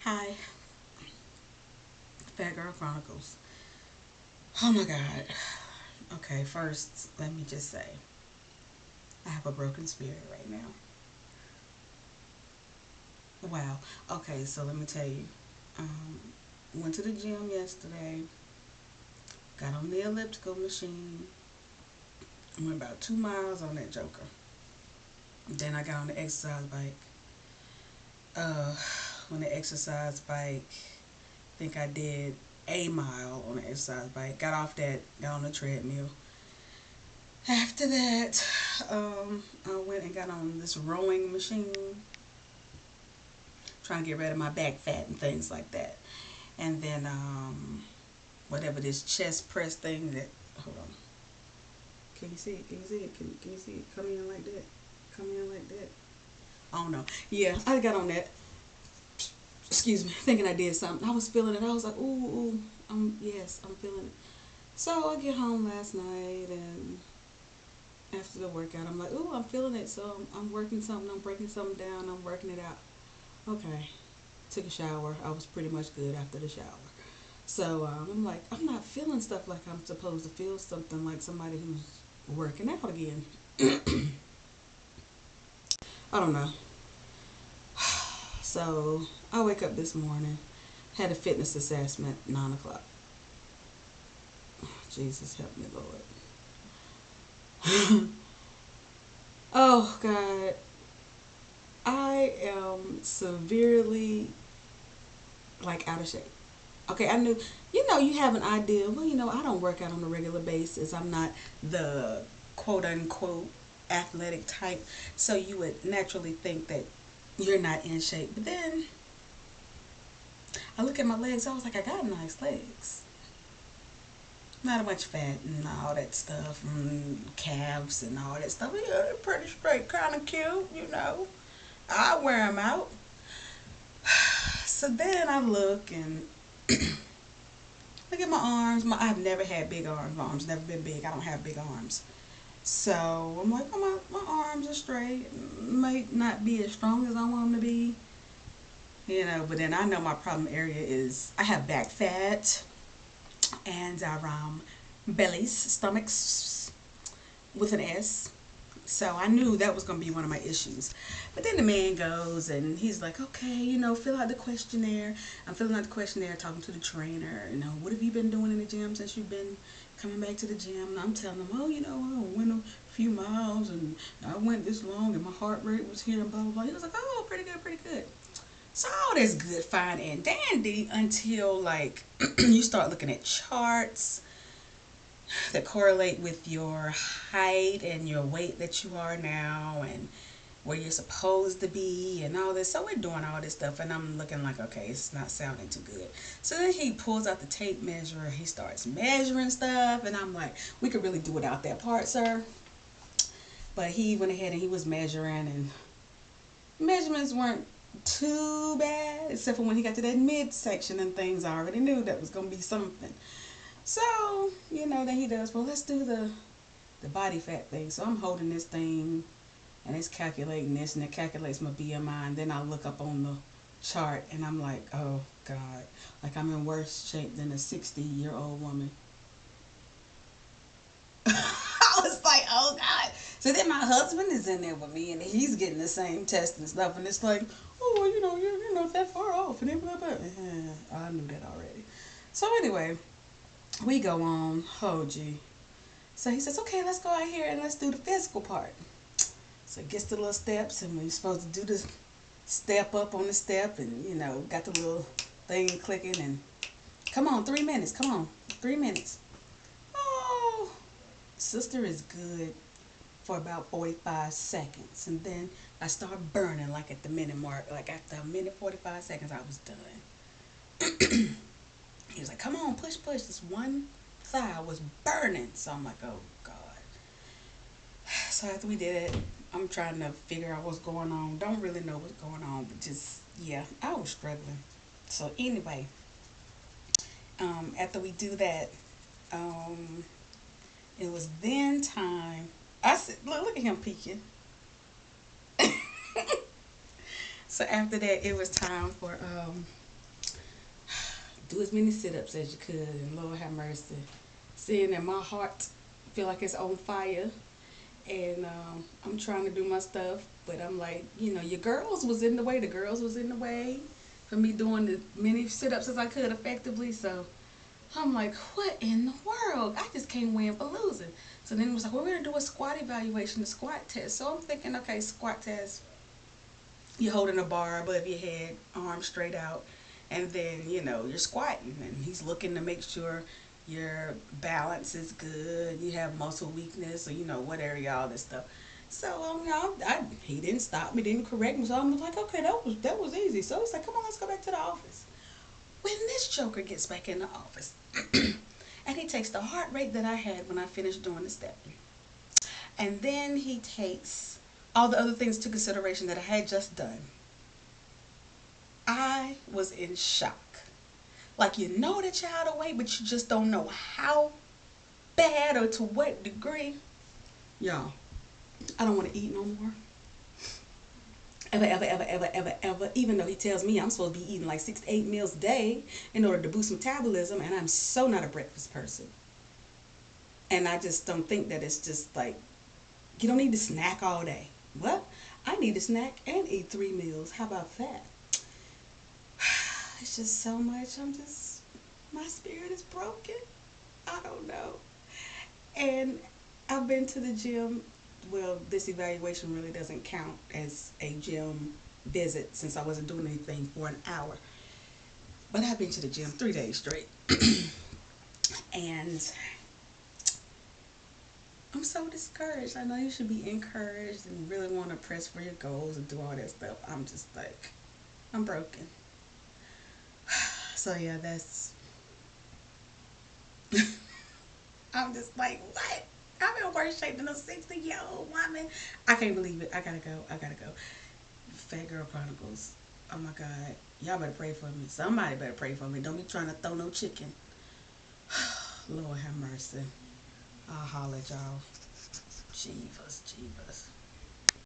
Hi, Fat Girl Chronicles. Oh my God. Okay, first, let me just say, I have a broken spirit right now. Wow. Okay, so let me tell you. Um, Went to the gym yesterday, got on the elliptical machine, went about 2 miles on that joker. Then I got on the exercise bike. Uh, on the exercise bike, think I did a mile on the exercise bike. Got off that, got on the treadmill. After that, I went and got on this rowing machine, trying to get rid of my back fat and things like that. And then, whatever this chest press thing that, hold on. Can you see it? Can you see it? Can you see it? Come in like that. Come in like that. I don't know. Yeah, I got on that. Excuse me, thinking I did something. I was feeling it. I was like, ooh, yes, I'm feeling it. So I get home last night and after the workout, I'm like, ooh, I'm feeling it. So I'm working something. I'm breaking something down. I'm working it out. Okay. Took a shower. I was pretty much good after the shower. So I'm like, I'm not feeling stuff like I'm supposed to feel something like somebody who's working out again. I don't know. So I wake up this morning, had a fitness assessment, 9 o'clock. Jesus help me, Lord. Oh God, I am severely like out of shape. Okay, I knew, you have an idea. Well, I don't work out on a regular basis. I'm not the quote unquote athletic type. So you would naturally think that you're not in shape. But then I look at my legs. I was like, I got nice legs. Not much fat and all that stuff, and calves and all that stuff. Yeah, they're pretty straight, kind of cute. I wear them out. So then I look and look at my arms. I've never had big arms. My arms never been big. I don't have big arms. So I'm like, oh, my arms are straight. Might not be as strong as I want them to be. But then I know my problem area is I have back fat and bellies, stomachs with an S. So I knew that was going to be one of my issues. But then the man goes and he's like, okay, fill out the questionnaire. I'm filling out the questionnaire, talking to the trainer. What have you been doing in the gym since you've been coming back to the gym? And I'm telling him, oh, I went a few miles and I went this long and my heart rate was here and blah, blah, blah. He was like, oh, pretty good, pretty good. So all that's good, fine, and dandy until like you start looking at charts that correlate with your height and your weight that you are now and where you're supposed to be and all this. So we're doing all this stuff and I'm looking like, okay, it's not sounding too good. So then he pulls out the tape measure, he starts measuring stuff and I'm like, we could really do without that part, sir. But he went ahead and he was measuring and measurements weren't too bad except for when he got to that midsection and things. I already knew that was going to be something. So, then he does, well, let's do the body fat thing. So I'm holding this thing and it's calculating this and it calculates my BMI. And then I look up on the chart and I'm like, oh God, like I'm in worse shape than a 60-year-old woman. I was like, oh God. So then my husband is in there with me and he's getting the same test and stuff. And it's like, oh, well, you're not that far off. And then blah, blah. I knew that already. So anyway, we go on. Oh, gee. So he says, okay, let's go out here and let's do the physical part. So he gets the little steps and we're supposed to do the step up on the step and, got the little thing clicking and come on, 3 minutes. Come on, 3 minutes. Oh, sister is good for about 45 seconds. And then I start burning like at the minute mark. Like after a minute, 45 seconds, I was done. He was like, come on, push, push. This one thigh was burning. So I'm like, oh, God. So after we did it, I'm trying to figure out what's going on. Don't really know what's going on, but just, yeah, I was struggling. So anyway, after we do that, um, it was then time. I said, look at him peeking. So after that, it was time for do as many sit-ups as you could, and Lord have mercy. Seeing that my heart feel like it's on fire, and I'm trying to do my stuff, but I'm like, your girls was in the way. The girls was in the way for me doing as many sit-ups as I could effectively. So I'm like, what in the world? I just can't win for losing. So then it was like, well, we're gonna do a squat evaluation, the squat test. So I'm thinking, okay, squat test. You're holding a bar above your head, arms straight out, and then you're squatting, and he's looking to make sure your balance is good, you have muscle weakness, or what area, all this stuff. So he didn't stop me, didn't correct me, so I'm like, okay, that was easy. So he's like, come on, let's go back to the office. When this joker gets back in the office, and he takes the heart rate that I had when I finished doing the step, and then he takes all the other things to consideration that I had just done, I was in shock. Like, that you're out of weight, but you just don't know how bad or to what degree. Y'all, I don't want to eat no more. Ever, ever, ever, ever, ever, ever. Even though he tells me I'm supposed to be eating like 6 to 8 meals a day in order to boost metabolism, and I'm so not a breakfast person. And I just don't think that it's just like, you don't need to snack all day. Well, I need to snack and eat 3 meals. How about that? It's just so much. My spirit is broken. I don't know. And I've been to the gym. Well, this evaluation really doesn't count as a gym visit since I wasn't doing anything for an hour. But I've been to the gym 3 days straight. And I'm so discouraged. I know you should be encouraged and really want to press for your goals and do all that stuff. I'm just like, I'm broken. So yeah, that's I'm just like, what? I'm in worse shape than a 60-year-old woman. I can't believe it. I gotta go. I gotta go. Fat Girl Chronicles. Oh my God. Y'all better pray for me. Somebody better pray for me. Don't be trying to throw no chicken. Lord have mercy. I'll holler at y'all. Jeebus, Jeebus.